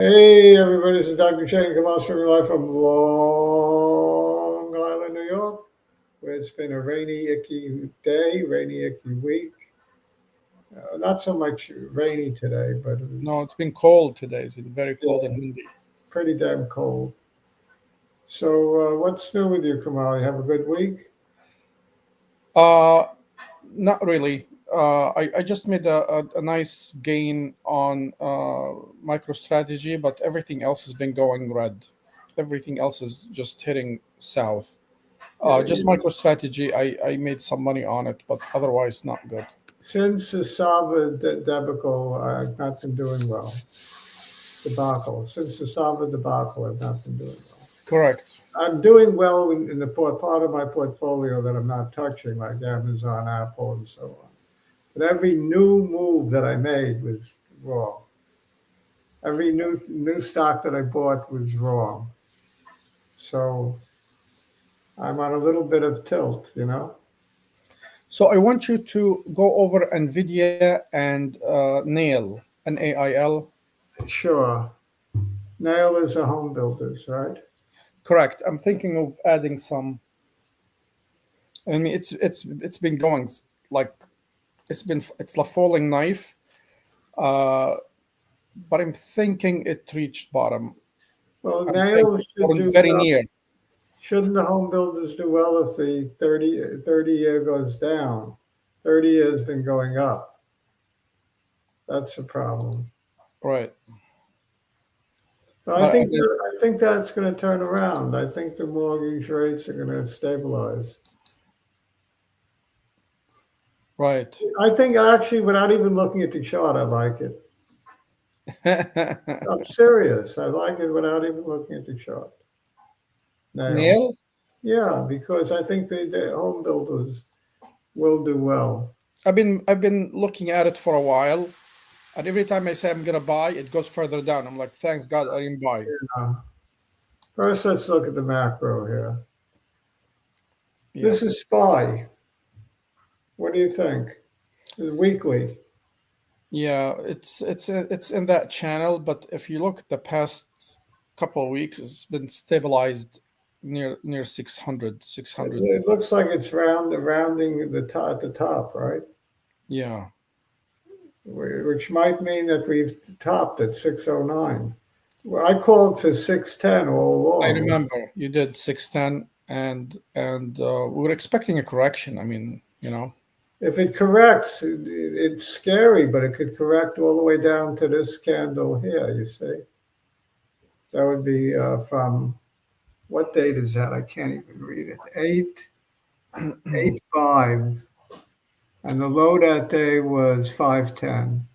Hey everybody, this is Dr. Shane Kamal streaming live from Long Island, New York, where it's been a rainy, icky day, rainy, icky week. Not so much rainy today, but it No, was, it's been cold today. It's been very cold and yeah, windy. pretty damn cold. So, what's new with you, Kamal? You have a good week? Uh, Not really. I just made a nice gain on MicroStrategy, but everything else has been going red. Everything else is just hitting south. Yeah, Just MicroStrategy, I made some money on it, but otherwise not good. since the Sava debacle, I've not been doing well. Debacle. Since the Sava debacle, I've not been doing well. Correct. I'm doing well in the part of my portfolio that I'm not touching, like Amazon, Apple, and so on. But every new move that I made was wrong. Every new stock that I bought was wrong. So I'm on a little bit of tilt. So I want you to go over NVIDIA and Nail, NAIL. Sure. Nail is a home builders, right? Correct. I'm thinking of adding some. I mean, it's been going like it's a falling knife, uh, but I'm thinking it reached bottom. Well, I'm Nail thinking should or do very well. near. Shouldn't the home builders do well if the 30 year goes down? 30 years been going up. That's the problem. Right, But I but I think mean, I think that's going to turn around. I think the mortgage rates are going to stabilize. right. I think actually, without even looking at the chart, I like it. I'm serious. I like it without even looking at the chart. Nail. Nail. Yeah, because I think the home builders will do well. I've been looking at it for a while, and every time I say I'm gonna buy, it goes further down. I'm like, thanks God I didn't buy. Uh, First, let's look at the macro here. Yeah, This is SPY. What do you think? It's weekly. yeah. It's in that channel, but if you look at the past couple of weeks, it's been stabilized near 600, 600. It looks like it's rounding the top at the top, right? Yeah, Which might mean that we've topped at 609. Well, I called for 610 all I along. remember you did 610, and we were expecting a correction. I mean, If it corrects, it's scary, but it could correct all the way down to this candle here, you see. That would be from what date is that? I can't even read it. 8/5. And the low that day was 510.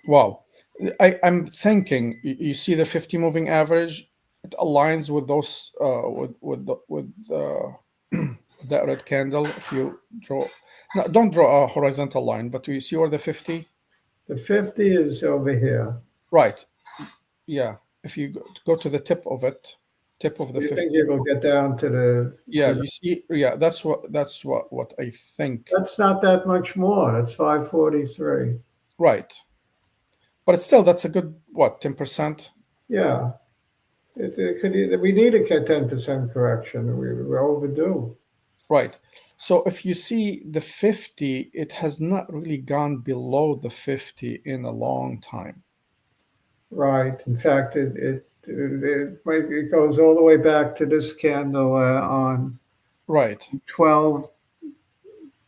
wow. I'm thinking you see the 50 moving average. It aligns with those with that red candle. If you draw, no, don't draw a horizontal line, but you see where the 50, The 50 is over here. right? Yeah. If you go to the tip So of the you think 50. it will get down to the Yeah, to the you see. Yeah, that's what I think. that's not that much more. That's 543. Right, but still, that's a good what 10%. Yeah. It could we need a 10% correction. We're overdue. Right. So if you see the 50, it has not really gone below the 50 in a long time. Right. In fact, it goes all the way back to this candle on Right. 12,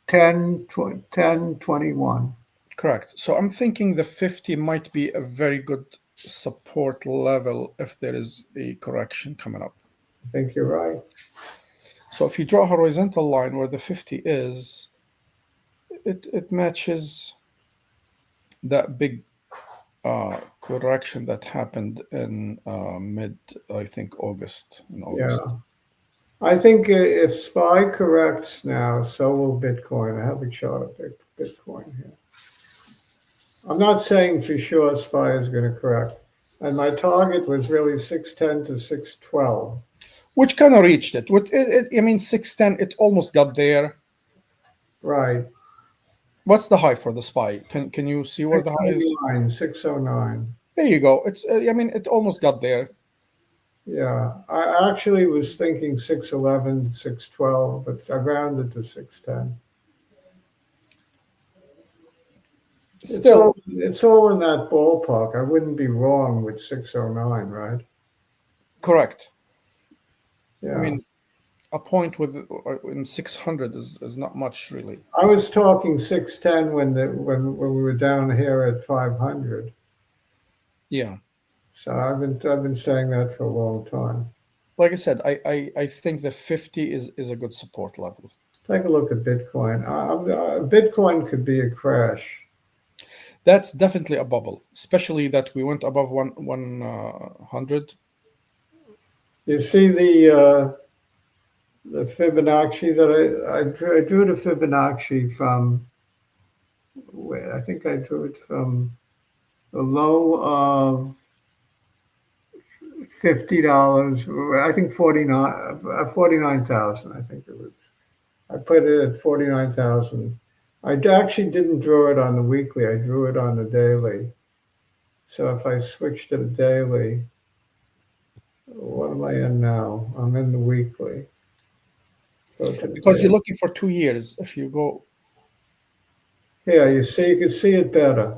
10, 10, 21. Correct. So I'm thinking the 50 might be a very good support level if there is a correction coming up. I think you're right. So if you draw a horizontal line where the 50 is, it matches that big correction that happened in mid, I think, August, in Yeah. August. I think if SPY corrects now, so will Bitcoin. I have a chart of Bitcoin here. I'm not saying for sure SPY is going to correct. And my target was really 610 to 612. Which kind of reached it. I mean, 610, it almost got there. Right. What's the high for the SPY? Can you see where the high is? 609, 609. There you go. It's I mean, it almost got there. Yeah, I actually was thinking 611, 612, but I rounded to 610. Still It's all in that ballpark. I wouldn't be wrong with 609, right? correct. I Yeah. mean, a point with in 600 is not much really. I was talking 610 when we were down here at 500. Yeah. So I've been saying that for a long time. Like I said, I think the 50 is a good support level. Take a look at Bitcoin. Bitcoin could be a crash. That's definitely a bubble, especially that we went above 100. You see the Fibonacci that I drew the Fibonacci from. Where I think I drew it from the low of $50. I think 49,000. I think it was. I put it at 49,000. I actually didn't draw it on the weekly. I drew it on the daily. So if I switch to the daily, what am I in now? I'm in the weekly. Go to the Because you're daily. looking for 2 years. If you go, Yeah, you see, you can see it better.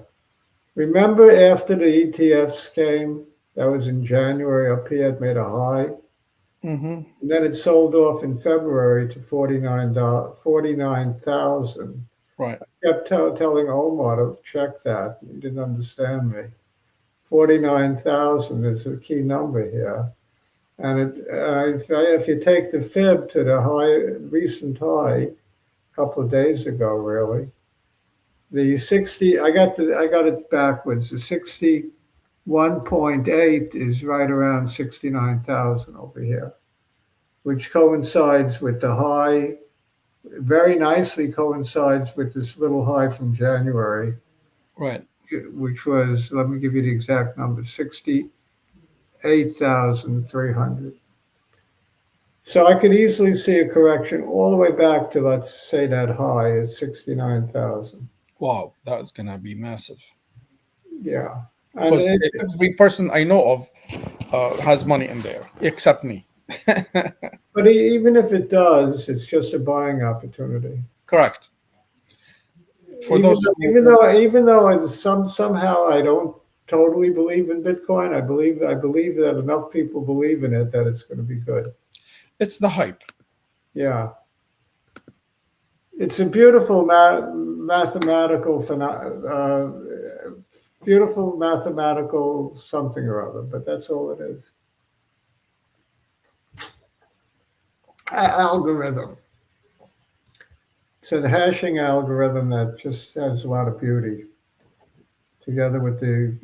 Remember after the ETFs came, that was in January, up here, it made a high. hmm And then it sold off in February to 49,000. right, Kept telling Omar to check that. He didn't understand me. 49,000 is a key number here. And if you take the fib to the recent high, a couple of days ago, really, the 60, I got it backwards. The 61.8 is right around 69,000 over here, which coincides with the high, very nicely coincides with this little high from January, right. which was, let me give you the exact number, 68,300. So I could easily see a correction all the way back to, let's say, that high is 69,000. Wow, that's gonna be massive. Yeah. And Because every person I know of has money in there, except me. but even if it does, it's just a buying opportunity. Correct. For Even those though, who, even though somehow I don't totally believe in Bitcoin, I believe that enough people believe in it that it's going to be good. it's the hype. Yeah, it's a beautiful mathematical beautiful mathematical something or other, but that's all it is. Algorithm. It's a hashing algorithm that just has a lot of beauty together with the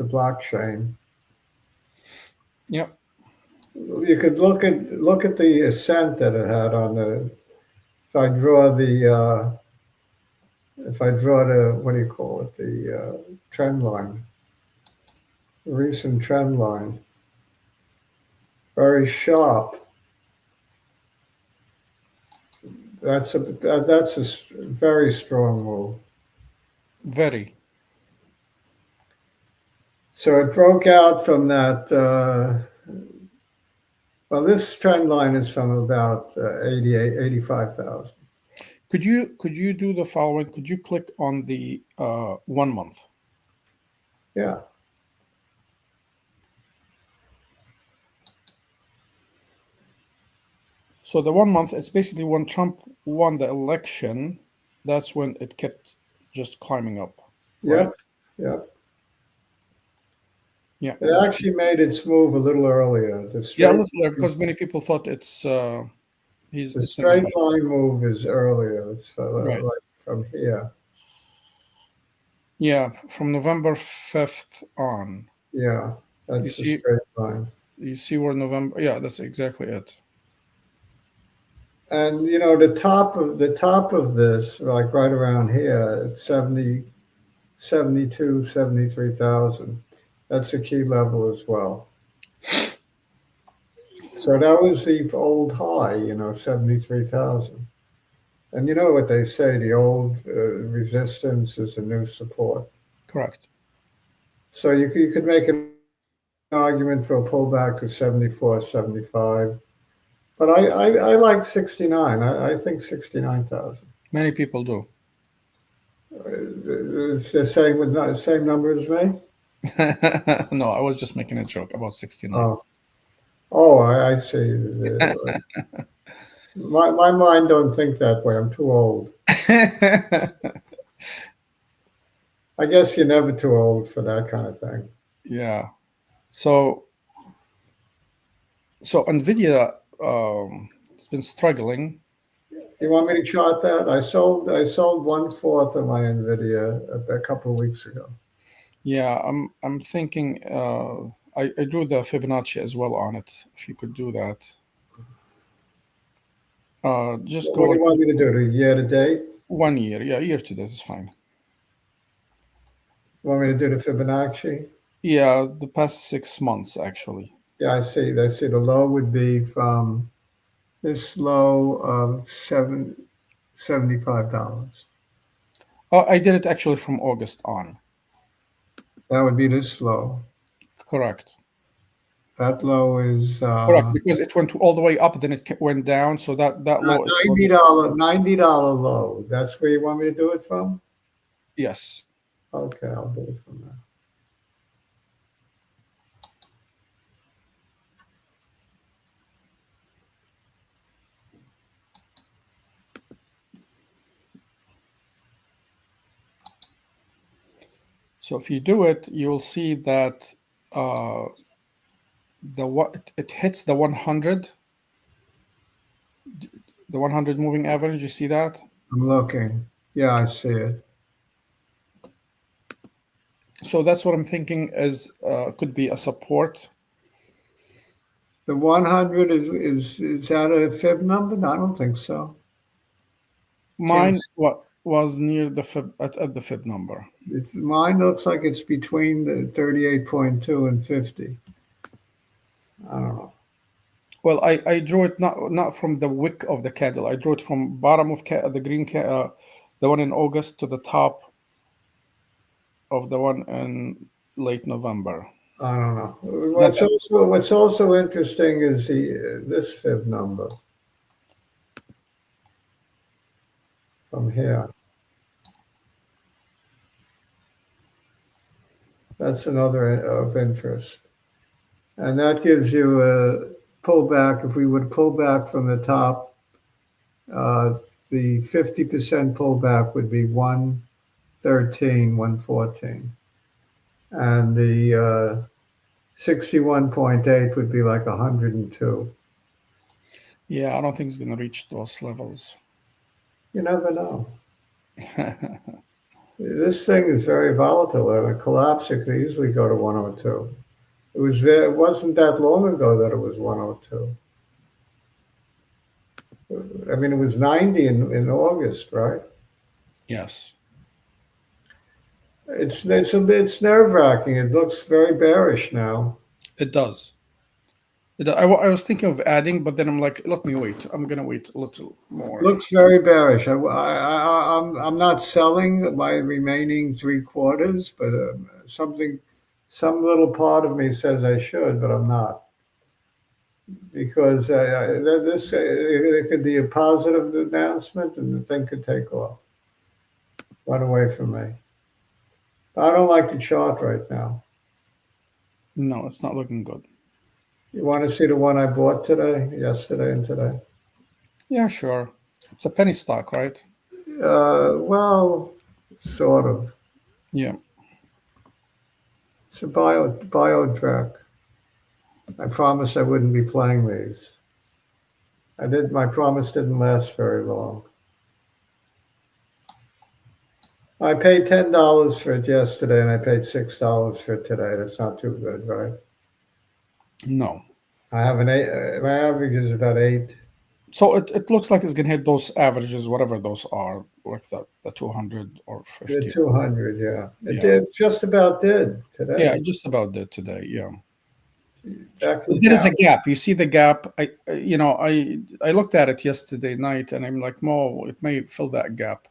blockchain. Yep. You could look at the ascent that it had on the. If I draw the what do you call it, the trend line, the recent trend line, very sharp. That's a very strong move. Very. So it broke out from that. Well, this trend line is from about 85,000. Could you do the following? Could you click on the 1 month? Yeah. So the 1 month, it's basically when Trump won the election, that's when it kept just climbing up, right? Yep. Yep. Yeah. It actually made its move a little earlier. Yeah, a little there, because many people thought it's The it's in his straight life. line move is earlier. It's Right. like from here. Yeah, from November 5th on. Yeah, You that's the see straight line. you see where November, yeah, that's exactly it. And the top of this, like right around here, it's 70, 72, 73,000. That's a key level as well. So that was the old high, 73,000. And you know what they say, the old resistance is a new support. Correct. So you could make an argument for a pullback to 74, 75. But I like 69. I think 69,000. Many people do. It's the same with the same number as me. No, I was just making a joke about 69. Oh, oh, I see. My mind don't think that way. I'm too old. I guess you're never too old for that kind of thing. Yeah. So Nvidia it's been struggling. You want me to chart that? I sold 1/4 of my Nvidia a couple of weeks ago. Yeah, I'm thinking I drew the Fibonacci as well on it. If you could do that. Just What go do you want me to do? The year to date? 1 year. Yeah, year to date is fine. You want me to do the Fibonacci? Yeah, the past 6 months actually. Yeah, I see. I see. The low would be from this low of $75. Oh, I did it actually from August on. That would be this low. Correct. That low is Correct, because it went all the way up, then it went down. So that low is $90 low. That's where you want me to do it from? yes. Okay, I'll do it from there. So if you do it, you will see that it hits the 100, the 100 moving average. You see that? I'm looking. Yeah, I see it. So that's what I'm thinking is could be a support. The 100 is that a fib number? No, I don't think so. Mine was near the fib at the fib number. Mine looks like it's between the 38.2 and 50. I don't know. Well, I drew it not from the wick of the candle. I drew it from bottom of the green the one in August to the top of the one in late November. I don't know. What's also interesting is this fib number from here. That's another of interest, and that gives you a pullback. If we would pull back from the top, the 50% pullback would be 113, 114, and the 61.8 would be like 102. Yeah, I don't think it's going to reach those levels. You never know. This thing is very volatile. At a collapse, it could easily go to 102. It wasn't that long ago that it was 102. I mean, it was 90 in August, right? Yes. It's nerve-wracking. It looks very bearish now. It does. I was thinking of adding, but then I'm like, let me wait. I'm gonna wait a little more. Looks very bearish. I'm not selling my remaining 3/4, but some little part of me says I should, but I'm not, because it could be a positive announcement and the thing could take off, run away from me. I don't like the chart right now. No, it's not looking good. You want to see the one I bought yesterday and today? Yeah, sure. It's a penny stock, right? Well, sort of. Yeah. It's a bio track. I promised I wouldn't be playing these. My promise didn't last very long. I paid $10 for it yesterday, and I paid $6 for it today. That's not too good, right? No. I have an 8. My average is about 8. So it looks like it's gonna hit those averages, whatever those are, like the 200 or 50. The 200, yeah. It Yeah. did, just about did today. Yeah, it just about did today. Yeah. That There is a gap. You see the gap. I looked at it yesterday night, and I'm like, Mo, it may fill that gap.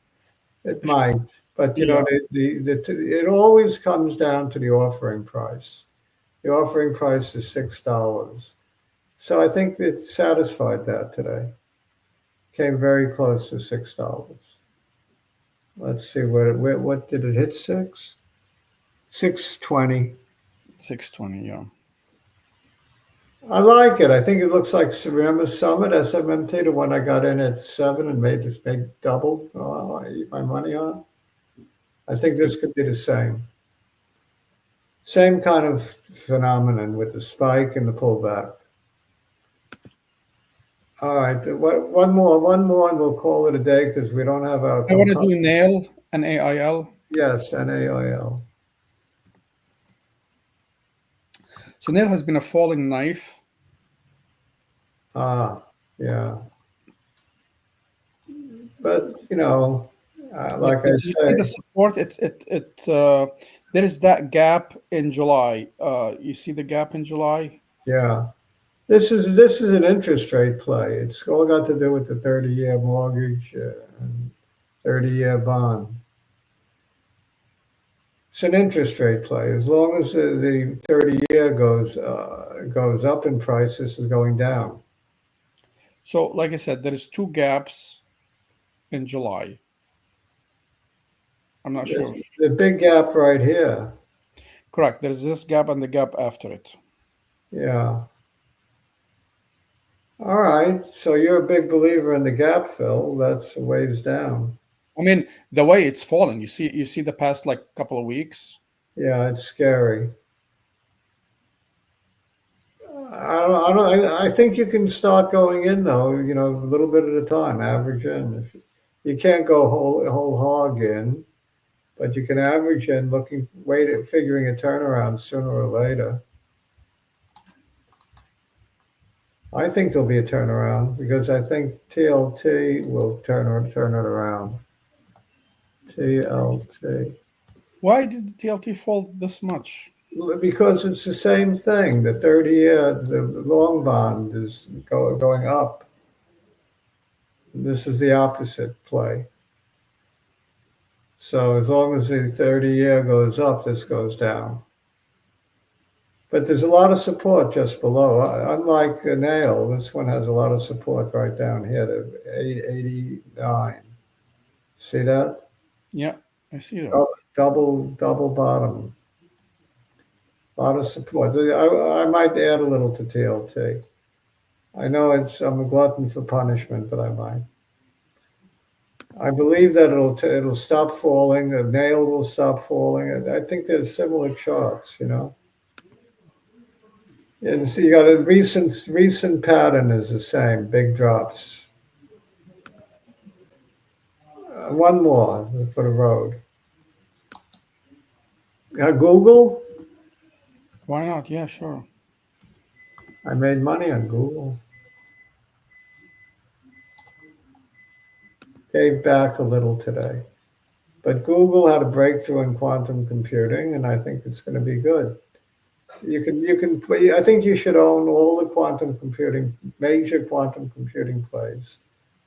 It might. But Yeah. it always comes down to the offering price. The offering price is $6. So I think it satisfied that today. Came very close to $6. Let's see what did it hit 620. 620. Yeah. I like it. I think it looks like, remember Summit SMMT, the one I got in at 7 and made double. Oh, I eat my money on. I think this could be the same. Same kind of phenomenon with the spike and the pullback. All right, one more, and we'll call it a day because we don't have our. I want to do nail and AIL. Yes, NAIL. So nail has been a falling knife. Yeah. But like I You see the say, support. There is that gap in July. You see the gap in July. yeah. This is an interest rate play. It's all got to do with the 30-year mortgage and 30-year bond. It's an interest rate play. As long as the 30-year goes up in price, this is going down. So, like I said, there is two gaps in July. I'm not sure. The big gap right here. Correct. There's this gap and the gap after it. Yeah. All right. So you're a big believer in the gap fill. That's a ways down. I mean, the way it's fallen. You see the past like couple of weeks. Yeah, it's scary. I think you can start going in though, a little bit at a time, average in. If you can't go whole hog in, but you can average in, figuring a turnaround sooner or later. I think there'll be a turnaround because I think TLT will turn it around. TLT. Why did the TLT fall this much? Because it's the same thing. The 30-year, the long bond is going up. This is the opposite play. So as long as the 30-year goes up, this goes down. But there's a lot of support just below. Unlike a nail, this one has a lot of support right down here to 889. See that? Yeah, I see that. Double bottom. A lot of support. I might add a little to TLT. I know I'm a glutton for punishment, but I might. I believe that it'll stop falling. The nail will stop falling. And I think there's similar charts, And so you got a recent pattern is the same, big drops. One more for the road. Google? Why not? Yeah, sure. I made money on Google. Gave back a little today. But Google had a breakthrough in quantum computing, and I think it's going to be good. I think you should own all the major quantum computing plays.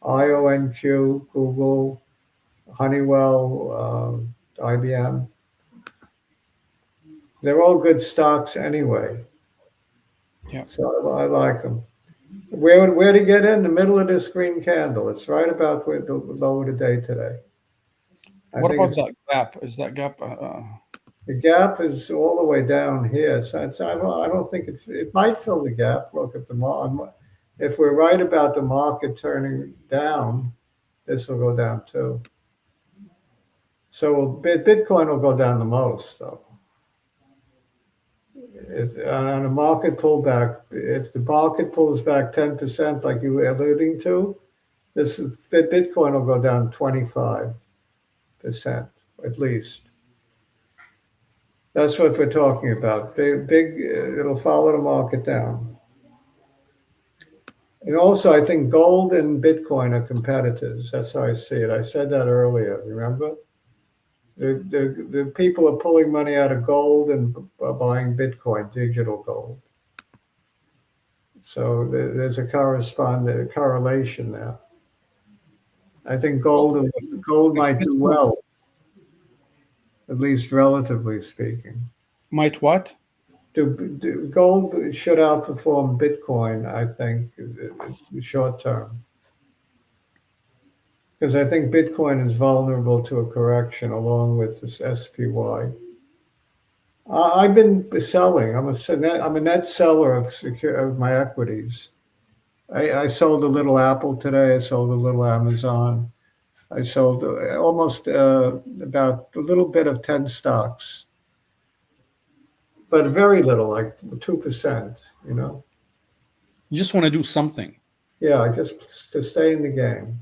IONQ, Google, Honeywell, IBM. They're all good stocks anyway. Yeah. So I like them. Where to get in? The middle of this green candle. It's right about where the low of the day today. What about that gap? Is that gap? The gap is all the way down here. I don't think it might fill the gap. Look, if we're right about the market turning down, this will go down too. So Bitcoin will go down the most, though. On a market pullback, if the market pulls back 10%, like you were alluding to, Bitcoin will go down 25% at least. That's what we're talking about. It'll follow the market down. And also, I think gold and Bitcoin are competitors. That's how I see it. I said that earlier, remember? The people are pulling money out of gold and buying Bitcoin, digital gold. So there's a correlation there. I think gold might do well. at least relatively speaking. Might what? Gold should outperform Bitcoin, I think, short term. Because I think Bitcoin is vulnerable to a correction along with this SPY. I've been selling. I'm a net seller of my equities. I sold a little Apple today. I sold a little Amazon. I sold almost about a little bit of 10 stocks, but very little, like 2%, you know? You just want to do something. Yeah, just to stay in the game.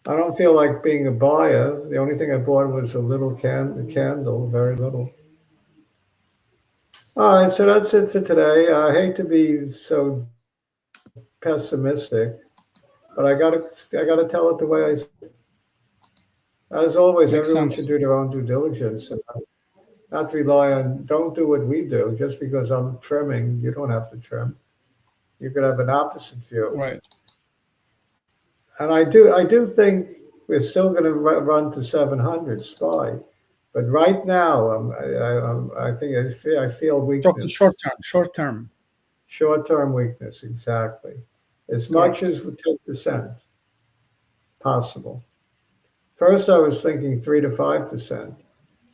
I don't feel like being a buyer. The only thing I bought was a little candle, very little. All right, so that's it for today. I hate to be so pessimistic, but I gotta tell it the way I see it. As always, Makes everyone should sense. do their own due diligence and not rely on. Don't do what we do just because I'm trimming. You don't have to trim. You could have an opposite view. Right. And I do think we're still going to run to 700 SPY, but right now I think I feel Talking weakness, short term. Short term. short-term weakness, exactly, as much Correct. as 10% possible. First, I was thinking 3 to 5%,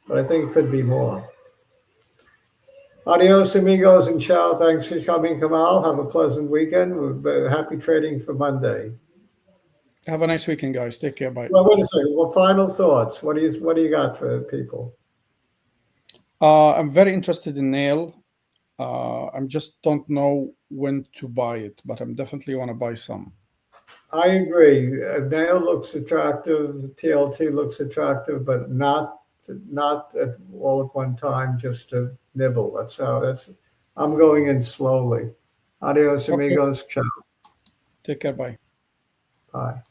but I think it could be more. Adios, amigos, and ciao. Thanks for coming, Kamal. Have a pleasant weekend. Happy trading for Monday. Have a nice weekend, guys. Take care. Bye. Well, wait a second. Well, final thoughts. What do you got for people? I'm very interested in nail. I just don't know when to buy it, but I'm definitely want to buy some. I agree. Nail looks attractive. TLT looks attractive, but not all at one time. Just to nibble. That's. I'm going in slowly. Adios, Okay. amigos. Ciao. Take care. Bye. Bye.